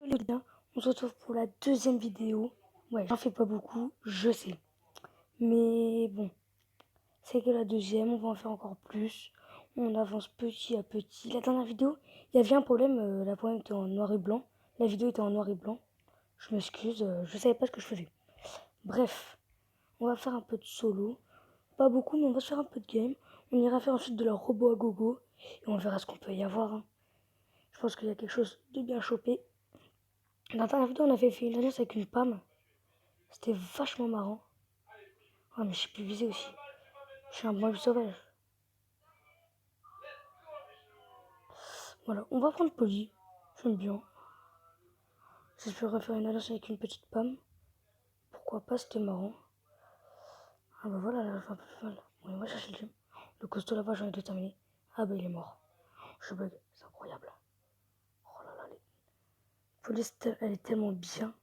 Les gars, on se retrouve pour la deuxième vidéo. Ouais, j'en fais pas beaucoup, je sais. Mais bon, c'est que la deuxième, on va en faire encore plus. On avance petit à petit. La dernière vidéo, il y avait un problème. La poème était en noir et blanc. La vidéo était en noir et blanc. Je m'excuse, je savais pas ce que je faisais. Bref, on va faire un peu de solo. Pas beaucoup, mais on va se faire un peu de game. On ira faire ensuite de la robot à gogo. Et on verra ce qu'on peut y avoir. Hein. Je pense qu'il y a quelque chose de bien chopé. Dans la dernière vidéo, on avait fait une alliance avec une Pam. C'était vachement marrant. Ah, mais j'ai pu viser aussi. Je suis un bon sauvage. Voilà, on va prendre Polly. J'aime bien. Si je peux refaire une alliance avec une petite Pam, pourquoi pas, c'était marrant. Ah bah voilà, là, je fais un peu plus mal. Bon, on va chercher le gym. Le costaud là-bas, j'en ai déterminé. Ah bah il est mort. Je bug, c'est incroyable. Oh là là, Polly, elle est tellement bien.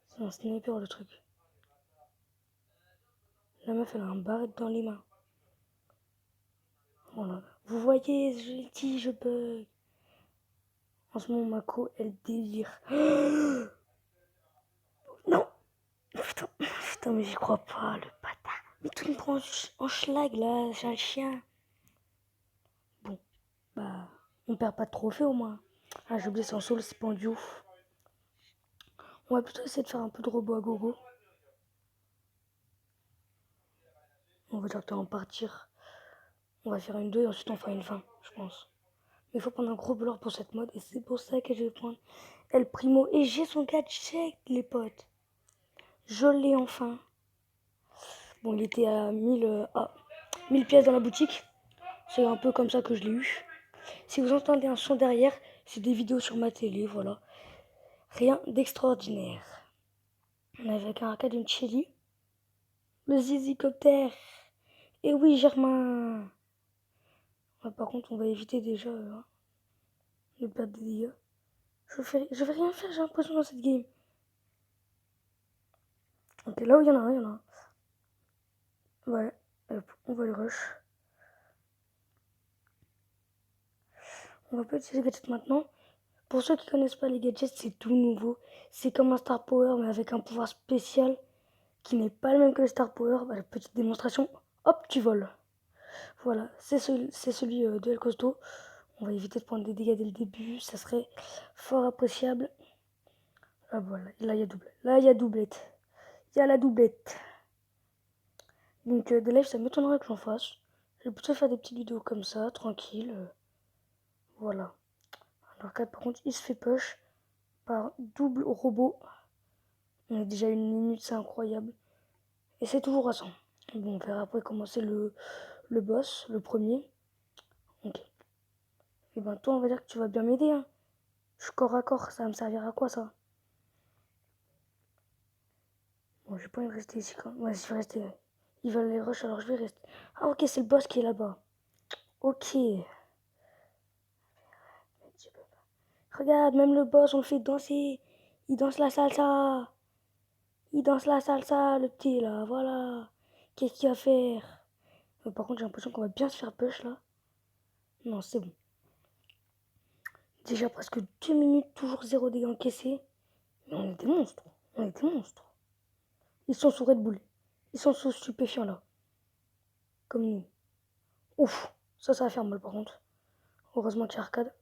C'est un sniper le truc. La meuf, elle a un barrette dans les mains. Voilà. Vous voyez, je l'ai dit, je bug. En ce moment, Mako, elle délire. Non. Putain, mais j'y crois pas, le bâtard. Mais tout me prend en schlag, là, j'ai un chien. Bon, bah, on perd pas de trophée au moins. Ah, j'ai oublié, c'est en solo, c'est pas en duo. On va plutôt essayer de faire un peu de robot à gogo. On va directement partir. On va faire une 2 et ensuite on fera une fin, je pense. Mais il faut prendre un gros blur pour cette mode et c'est pour ça que je vais prendre El Primo. Et j'ai son gadget, les potes. Je l'ai enfin. Bon, il était à 1000 pièces dans la boutique. C'est un peu comme ça que je l'ai eu. Si vous entendez un son derrière, c'est des vidéos sur ma télé, voilà. Rien d'extraordinaire. On avait avec un arcade une Chili. Le zizicoptère. Et oui, Germain. Ouais, par contre, on va éviter déjà de perdre des dégâts. Je vais rien faire, j'ai l'impression, dans cette game. Ok, là où il y en a un, il y en a un. Ouais, hop, on va le rush. On va pas utiliser les gadgets maintenant. Pour ceux qui connaissent pas les gadgets, c'est tout nouveau. C'est comme un Star Power, mais avec un pouvoir spécial qui n'est pas le même que le Star Power. Bah, la petite démonstration, hop, tu voles. Voilà, c'est celui de El Costo. On va éviter de prendre des dégâts dès le début, ça serait fort appréciable. Ah voilà, là il y a doublette. Là il y a doublette. Il y a la doublette. Donc des lives, ça m'étonnerait que j'en fasse. Je vais plutôt faire des petites vidéos comme ça, tranquille. Voilà. Alors là, par contre, il se fait push par double robot. On a déjà une minute, c'est incroyable. Et c'est toujours à 100. Bon, on verra après comment c'est le boss, le premier. Ok. Et ben toi, on va dire que tu vas bien m'aider. Hein. Je suis corps à corps, ça va me servir à quoi ça? Bon, j'ai pas envie de rester ici quand même. Ouais, je vais rester. Ils veulent les rush, alors je vais rester. Ah, ok, c'est le boss qui est là-bas. Ok. Regarde, même le boss, on le fait danser. Il danse la salsa. Il danse la salsa, le petit là. Voilà. Qu'est-ce qu'il va faire? Par contre, j'ai l'impression qu'on va bien se faire push là. Non, c'est bon. Déjà presque 2 minutes, toujours 0 dégâts encaissés. Mais on est des monstres. On est des monstres. Ils sont sous Red Bull. Ils sont sous stupéfiants là. Comme nous. Ouf. Ça va faire mal par contre. Heureusement qu'il y a Arcade.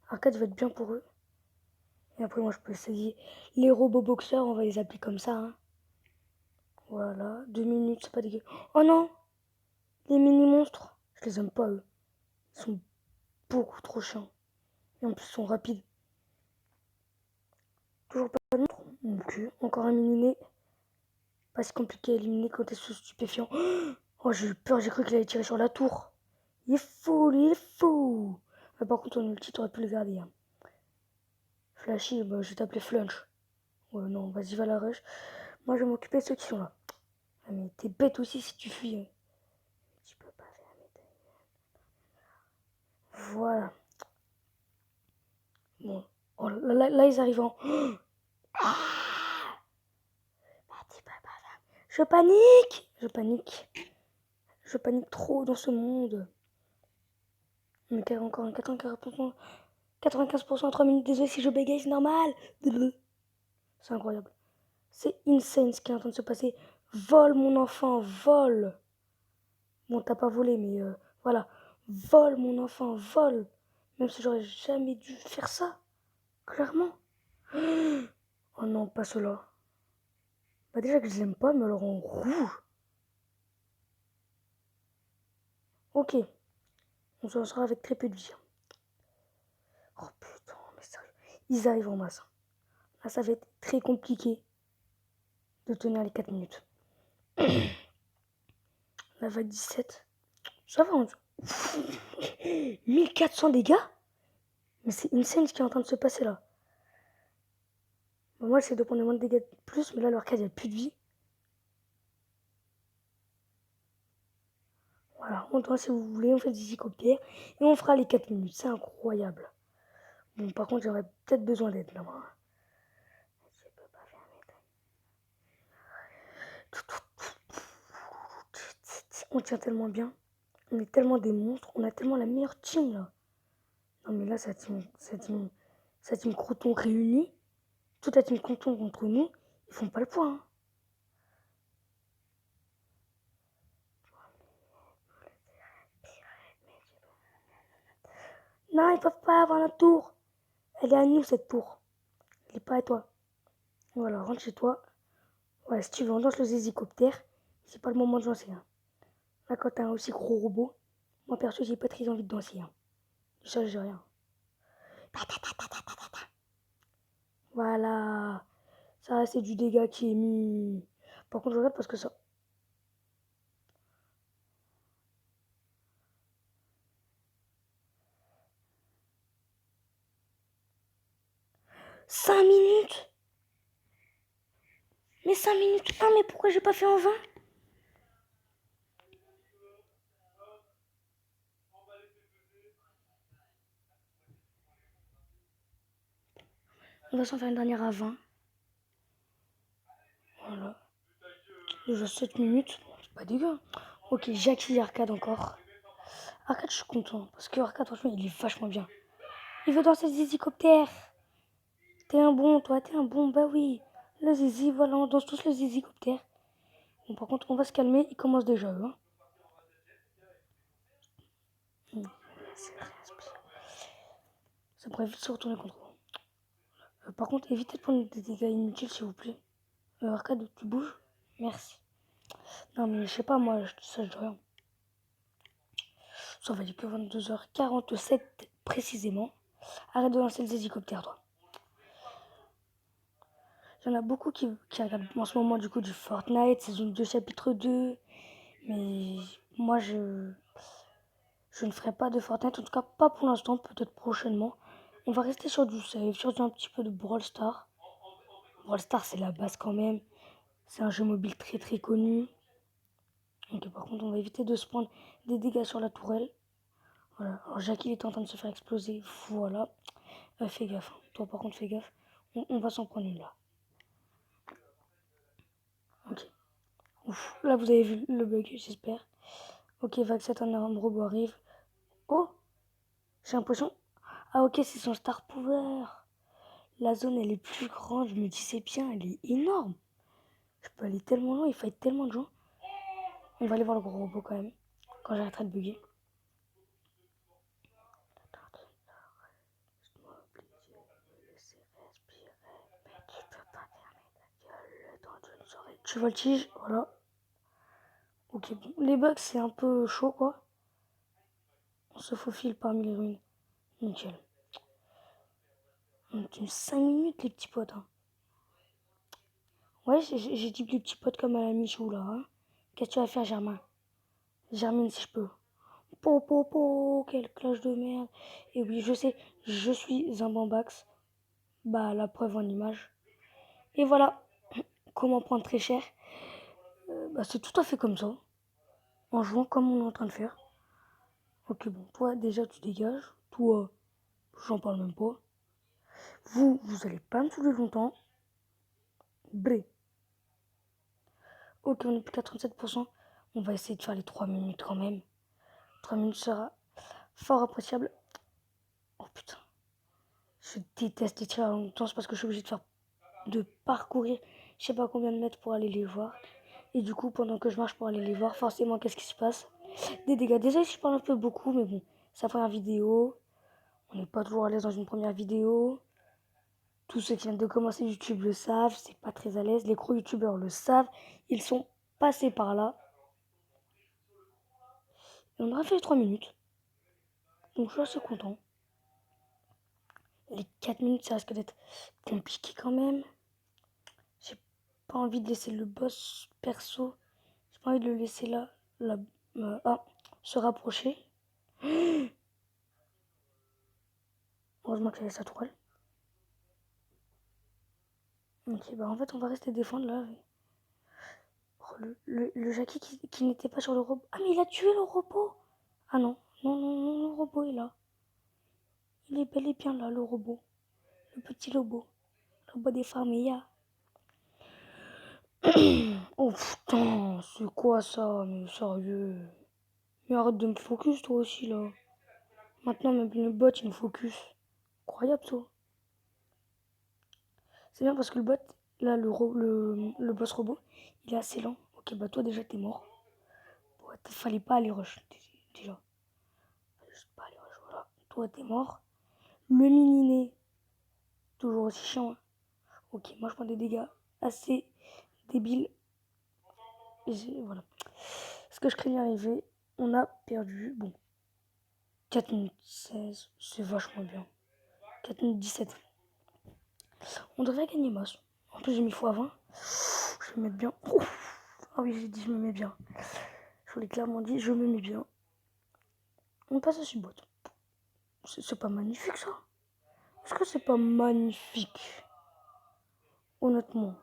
Arcade va être bien pour eux. Et après, moi, je peux essayer les robots boxeurs. On va les appeler comme ça. Hein. Voilà. 2 minutes, c'est pas dégueu. Oh non! Les mini-monstres. Je les aime pas, eux. Ils sont beaucoup trop chiants. Et en plus, ils sont rapides. Toujours pas de monstre. Ok. Encore un mini-né. Pas si compliqué à éliminer quand t'es sous stupéfiant. Oh, j'ai eu peur. J'ai cru qu'il allait tirer sur la tour. Il est fou, lui, il est fou. Ah, par contre, ton ulti, t'aurais pu le garder. Hein. Flashy, bah, je vais t'appeler Flunch. Ouais, non, vas-y, va la rush. Moi, je vais m'occuper de ceux qui sont là. Ah, mais t'es bête aussi si tu fuis. Hein. Tu peux pas faire mes. Voilà. Bon. Oh, là, ils arrivent en. Ah, je panique. Je panique. Je panique trop dans ce monde. On est encore un 95%. 95% en 3 minutes. Désolé si je bégaye, c'est normal. C'est incroyable. C'est insane ce qui est en train de se passer. Vole mon enfant, vole. Bon, t'as pas volé, mais voilà. Vole mon enfant, vole. Même si j'aurais jamais dû faire ça. Clairement. Oh non, pas cela. Bah déjà que je l'aime pas, mais alors en rouge. Ok. On se lancera avec très peu de vie. Oh putain, mais sérieux. Ils arrivent en masse. Là, ça va être très compliqué de tenir les 4 minutes. La vague 17. Ça va, 1400 dégâts. Mais c'est insane ce qui est en train de se passer là. Bon, moi, j'essaie de prendre moins de dégâts de plus, mais là, leur cas, il n'y a plus de vie. Voilà, on doit, si vous voulez, on fait des hélicoptères et on fera les 4 minutes. C'est incroyable. Bon, par contre, j'aurais peut-être besoin d'aide là, moi. Je peux pas faire mes On tient tellement bien. On est tellement des monstres. On a tellement la meilleure team là. Non, mais là, sa team Croton réunie. Toute la team Croton contre nous. Ils font pas le poids. Hein. Non, ils peuvent pas avoir la tour. Elle est à nous, cette tour. Elle est pas à toi. Voilà, rentre chez toi. Ouais, si tu veux, on danse les hélicoptères. C'est pas le moment de danser. Hein. Là, quand t'as un aussi gros robot, moi perso, j'ai pas très envie de danser. Hein. Ça, j'ai rien. Voilà. Ça, c'est du dégât qui est mis. Par contre, je regarde parce que ça. 5 minutes. Mais 5 minutes. Ah, mais pourquoi j'ai pas fait en 20? On va s'en faire une dernière à 20. Voilà. Déjà 7 minutes. C'est pas dégueu. Ok, Jackie Arcade encore. Arcade, je suis content. Parce que Arcade, franchement, il est vachement bien. Il veut danser des hélicoptères. T'es un bon, toi, t'es un bon. Bah oui. Le zizi, voilà, on danse tous les hélicoptères. Bon, par contre, on va se calmer. Il commence déjà, eux. Hein. Ça pourrait vite se retourner contre vous. Par contre, évitez de prendre des dégâts inutiles, s'il vous plaît. Arcade, tu bouges? Merci. Non, mais je sais pas, moi, ça, je dis rien. Ça va être que 22h47 précisément. Arrête de lancer les hélicoptères, toi. Il y en a beaucoup qui regardent en ce moment, du coup, du Fortnite, saison 2, chapitre 2. Mais moi, je ne ferai pas de Fortnite, en tout cas pas pour l'instant, peut-être prochainement. On va rester sur du save, sur un petit peu de Brawl Stars. Brawl Stars, c'est la base quand même. C'est un jeu mobile très très connu. Donc par contre, on va éviter de se prendre des dégâts sur la tourelle. Voilà. Alors Jackie il est en train de se faire exploser. Voilà. Fais gaffe. Toi par contre, fais gaffe. On va s'en prendre une là. Ok. Ouf. Là, vous avez vu le bug, j'espère. Ok, vague 7, un arme robot arrive. Oh, j'ai l'impression. Ah ok, c'est son star power. La zone, elle est plus grande. Je me dis, c'est bien, elle est énorme. Je peux aller tellement loin, il faut être tellement de gens. On va aller voir le gros robot quand même. Quand j'arrêterai de bugger. Tu voltiges, voilà. Ok, bon. Les bugs, c'est un peu chaud, quoi. On se faufile parmi les ruines. Nickel. On tient 5 minutes, les petits potes. Hein. Ouais, j'ai dit les petits potes comme à la Michou, là. Hein. Qu'est-ce que tu vas faire, Germain? Germine, si je peux. Quelle cloche de merde. Et oui, je sais, je suis un bambax. Bah, la preuve en image. Et voilà, comment prendre très cher. Bah, c'est tout à fait comme ça. En jouant comme on est en train de faire. Ok, bon, toi, déjà, tu dégages. Toi, j'en parle même pas. Vous allez pas me saouler longtemps. Bré. Ok, on est plus qu'à 37%. On va essayer de faire les 3 minutes quand même. 3 minutes sera Fort appréciable. Oh putain. Je déteste les tirs à longue distance parce que je suis obligée de parcourir je sais pas combien de mètres pour aller les voir. Et du coup, pendant que je marche pour aller les voir, forcément, qu'est-ce qui se passe? Des dégâts. Déjà, si je parle un peu beaucoup, mais bon, c'est la première vidéo. On n'est pas toujours à l'aise dans une première vidéo. Tous ceux qui viennent de commencer YouTube le savent, c'est pas très à l'aise. Les gros youtubeurs le savent. Ils sont passés par là. Et on aura fait les 3 minutes. Donc je suis assez content. Les 4 minutes, ça risque d'être compliqué quand même. J'ai pas envie de laisser le boss perso. J'ai pas envie de le laisser là. Se rapprocher. Heureusement que j'avais sa tourelle. Ok, bah en fait, on va rester défendre là. Oh, le Jackie qui n'était pas sur le robot. Ah, mais il a tué le robot! Ah non, non, non, non, le robot est là. Il est bel et bien là, le robot. Le petit robot. Le robot des familles. Oh putain, c'est quoi ça? Mais sérieux. Mais arrête de me focus toi aussi là. Maintenant, même le bot, il nous focus. Incroyable ça. C'est bien parce que le bot, là, le boss robot, il est assez lent. Ok, bah toi déjà t'es mort. Ouais, fallait pas aller rush déjà. Fallait juste pas aller rush, voilà. Toi t'es mort. Le mininé, toujours aussi chiant. Hein. Ok, moi je prends des dégâts assez débiles. Et voilà. Ce que je craignais arriver, on a perdu. Bon, 4 minutes 16, c'est vachement bien. 4 minutes 17. On devrait gagner masse. En plus j'ai mis x20. Je me mets bien. Ah oui, j'ai dit je me mets bien. Je vous l'ai clairement dit, je me mets bien. On passe à Subot. C'est pas magnifique ça? Est-ce que c'est pas magnifique? Honnêtement.